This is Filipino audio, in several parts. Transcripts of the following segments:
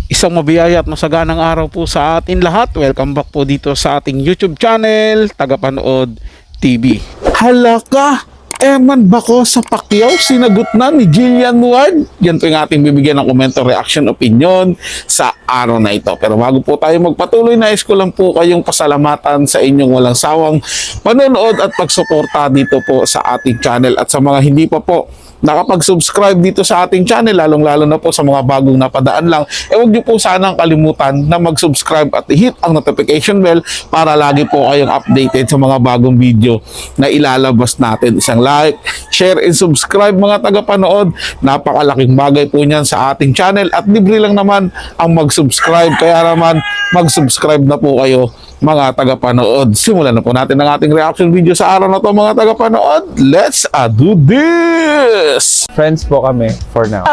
Isang mabiyaya at masaganang araw po sa atin lahat. Welcome back po dito sa ating YouTube channel, Tagapanood TV. Halaka! Eman ba ko sa Pacquiao? Sinagot na ni Jillian Ward? Yan po yung ating bibigyan ng komento, reaction, opinion sa araw na ito. Pero bago po tayo magpatuloy, nais ko lang po kayong pasalamatan sa inyong walang sawang panonood at pagsuporta dito po sa ating channel. At sa mga hindi pa po nakapag-subscribe dito sa ating channel, lalong-lalo na po sa mga bagong napadaan lang, huwag niyo po sanang kalimutan na mag-subscribe at i-hit ang notification bell para lagi po kayong updated sa mga bagong video na ilalabas natin. Isang like, share, and subscribe mga tagapanood. Napakalaking bagay po niyan sa ating channel at libre lang naman ang mag-subscribe. Kaya naman, mag-subscribe na po kayo mga tagapanood. Simulan na po natin ang ating reaction video sa araw na to mga tagapanood. Let's do this! Friends po kami for now.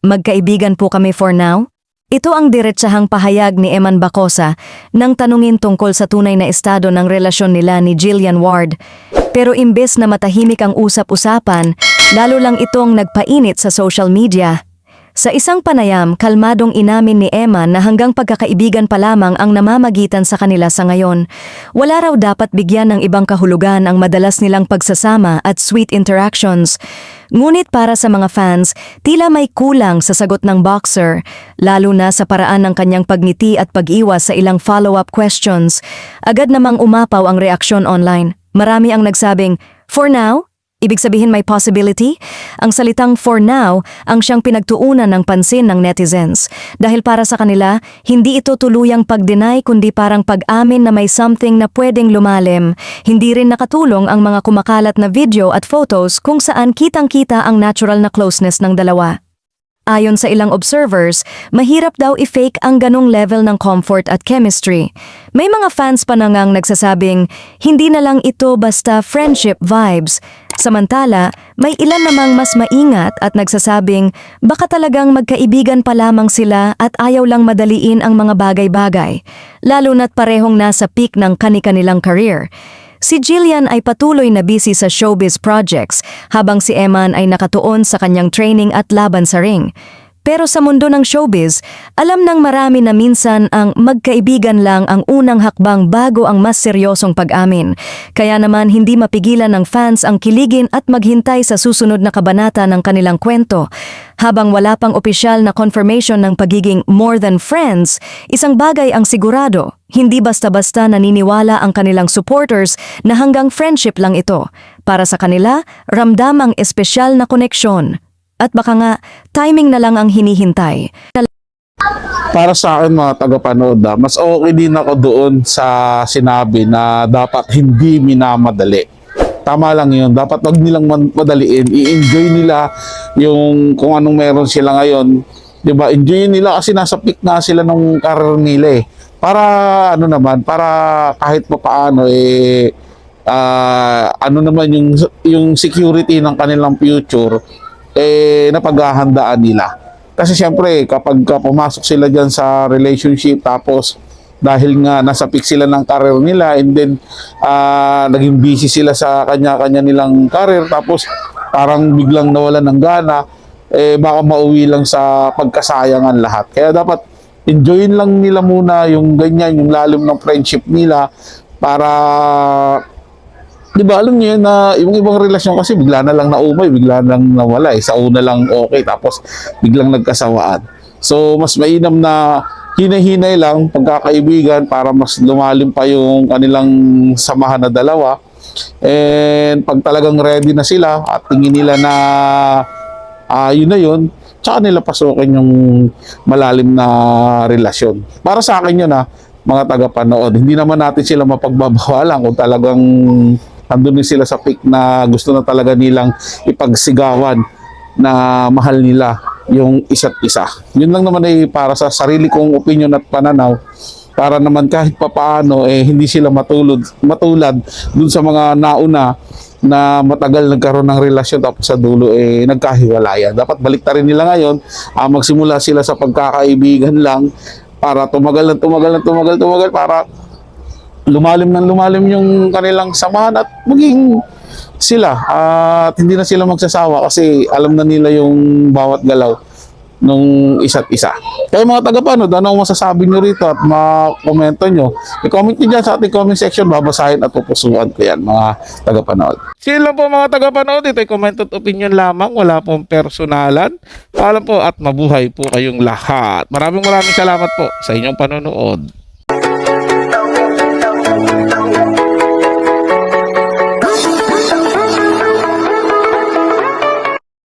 Magkaibigan po kami for now? Ito ang diretsahang pahayag ni Eman Bacosa nang tanungin tungkol sa tunay na estado ng relasyon nila ni Jillian Ward. Pero imbes na matahimik ang usap-usapan, lalo lang itong nagpainit sa social media. Sa isang panayam, kalmadong inamin ni Eman na hanggang pagkakaibigan pa lamang ang namamagitan sa kanila sa ngayon. Wala raw dapat bigyan ng ibang kahulugan ang madalas nilang pagsasama at sweet interactions. Ngunit para sa mga fans, tila may kulang sa sagot ng boxer, lalo na sa paraan ng kanyang pagngiti at pag-iwas sa ilang follow-up questions. Agad namang umapaw ang reaksyon online. Marami ang nagsabing, "For now?" Ibig sabihin may possibility? Ang salitang for now ang siyang pinagtuunan ng pansin ng netizens. Dahil para sa kanila, hindi ito tuluyang pag-deny kundi parang pag-amin na may something na pwedeng lumalim. Hindi rin nakatulong ang mga kumakalat na video at photos kung saan kitang-kita ang natural na closeness ng dalawa. Ayon sa ilang observers, mahirap daw i-fake ang ganong level ng comfort at chemistry. May mga fans pa nangang nagsasabing, hindi na lang ito basta friendship vibes. Samantala, may ilan namang mas maingat at nagsasabing, baka talagang magkaibigan pa lamang sila at ayaw lang madaliin ang mga bagay-bagay, lalo na't parehong nasa peak ng kani-kanilang career. Si Jillian ay patuloy na busy sa showbiz projects habang si Eman ay nakatuon sa kanyang training at laban sa ring. Pero sa mundo ng showbiz, alam ng marami na minsan ang magkaibigan lang ang unang hakbang bago ang mas seryosong pag-amin. Kaya naman hindi mapigilan ng fans ang kiligin at maghintay sa susunod na kabanata ng kanilang kwento. Habang wala pang opisyal na confirmation ng pagiging more than friends, isang bagay ang sigurado, hindi basta-basta naniniwala ang kanilang supporters na hanggang friendship lang ito. Para sa kanila, ramdam ang espesyal na koneksyon. At baka nga, timing na lang ang hinihintay. Para sa akin mga tagapanood, mas okay din ako doon sa sinabi na dapat hindi minamadali. Tama lang yun. Dapat wag nilang madaliin. I-enjoy nila yung kung anong meron sila ngayon. Diba? Enjoy nila kasi nasa peak na sila ng career nila eh. Para ano naman, para kahit pa paano ano naman yung security ng kanilang future napaghahandaan nila. Kasi siyempre kapag pumasok sila dyan sa relationship tapos dahil nga nasa peak sila ng career nila and then naging busy sila sa kanya-kanya nilang career tapos parang biglang nawalan ng gana, baka mauwi lang sa pagkasayangan lahat. Kaya dapat enjoyin lang nila muna yung ganyan, yung lalim ng friendship nila para di ba alam niyo na yung ibang relasyon kasi bigla na lang naumay, bigla na lang nawala sa una lang okay tapos biglang nagkasawaan. So mas mainam na hinay-hinay lang pagkakaibigan para mas lumalim pa yung kanilang samahan na dalawa. And pag talagang ready na sila at tingin nila na yun na yun, tsaka nila pasukin yung malalim na relasyon. Para sa akin yun mga tagapanood, hindi naman natin sila mapagbabawalan kung talagang andun sila sa peak na gusto na talaga nilang ipagsigawan na mahal nila yung isa't isa. Yun lang naman ay para sa sarili kong opinion at pananaw para naman kahit papaano hindi sila matulad dun sa mga nauna na matagal nagkaroon ng relasyon tapos sa dulo nagkahiwalayan. Dapat baliktarin nila ngayon, magsimula sila sa pagkakaibigan lang para tumagal para lumalim yung kanilang samahan at maging sila at hindi na sila magsasawa kasi alam na nila yung bawat galaw nung isa't isa. Kaya mga tagapanood, ano ang masasabi nyo rito at makomento nyo? I-comment nyo dyan sa ating comment section, babasahin at pupusuan ko yan mga tagapanood. Sige lang po mga tagapanood, ito ay comment at opinion lamang, wala pong personalan. Paalam po at mabuhay po kayong lahat. Maraming salamat po sa inyong panonood.